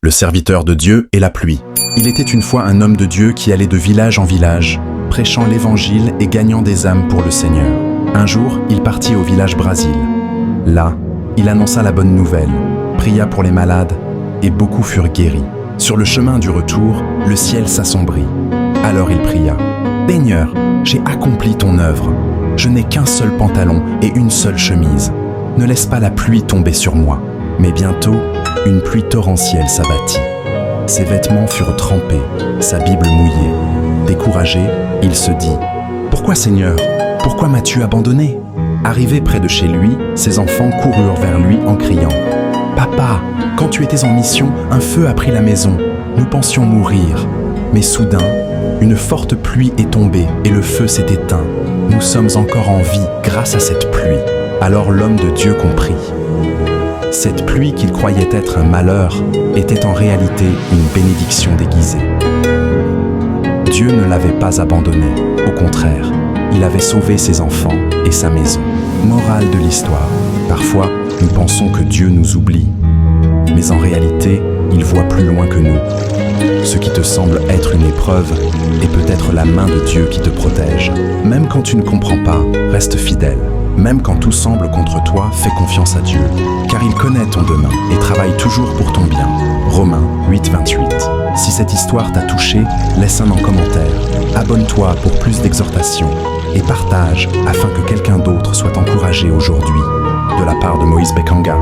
le serviteur de Dieu et la pluie. Il était une fois un homme de Dieu qui allait de village en village, prêchant l'évangile et gagnant des âmes pour le Seigneur. Un jour, il partit au village Brésil. Là, il annonça la bonne nouvelle, pria pour les malades, et beaucoup furent guéris. Sur le chemin du retour, le ciel s'assombrit. Alors il pria, « Seigneur, j'ai accompli ton œuvre. Je n'ai qu'un seul pantalon et une seule chemise. Ne laisse pas la pluie tomber sur moi. » Mais bientôt, une pluie torrentielle s'abattit. Ses vêtements furent trempés, sa Bible mouillée. Découragé, il se dit, « Pourquoi Seigneur? Pourquoi m'as-tu abandonné ?» Arrivé près de chez lui, ses enfants coururent vers lui en criant, « Papa, quand tu étais en mission, un feu a pris la maison. Nous pensions mourir. » Mais soudain, une forte pluie est tombée et le feu s'est éteint. Nous sommes encore en vie grâce à cette pluie. Alors l'homme de Dieu comprit. Cette pluie qu'il croyait être un malheur était en réalité une bénédiction déguisée. Dieu ne l'avait pas abandonné, au contraire, il avait sauvé ses enfants et sa maison. Morale de l'histoire, parfois nous pensons que Dieu nous oublie, mais en réalité, il voit plus loin que nous. Ce qui te semble être une épreuve est peut-être la main de Dieu qui te protège. Même quand tu ne comprends pas, reste fidèle. Même quand tout semble contre toi, fais confiance à Dieu, car il connaît ton demain et travaille toujours pour ton bien. Romains 8, 28. Si cette histoire t'a touché, laisse un commentaire. Abonne-toi pour plus d'exhortations et partage afin que quelqu'un d'autre soit encouragé aujourd'hui. De la part de Moïse Bekanga.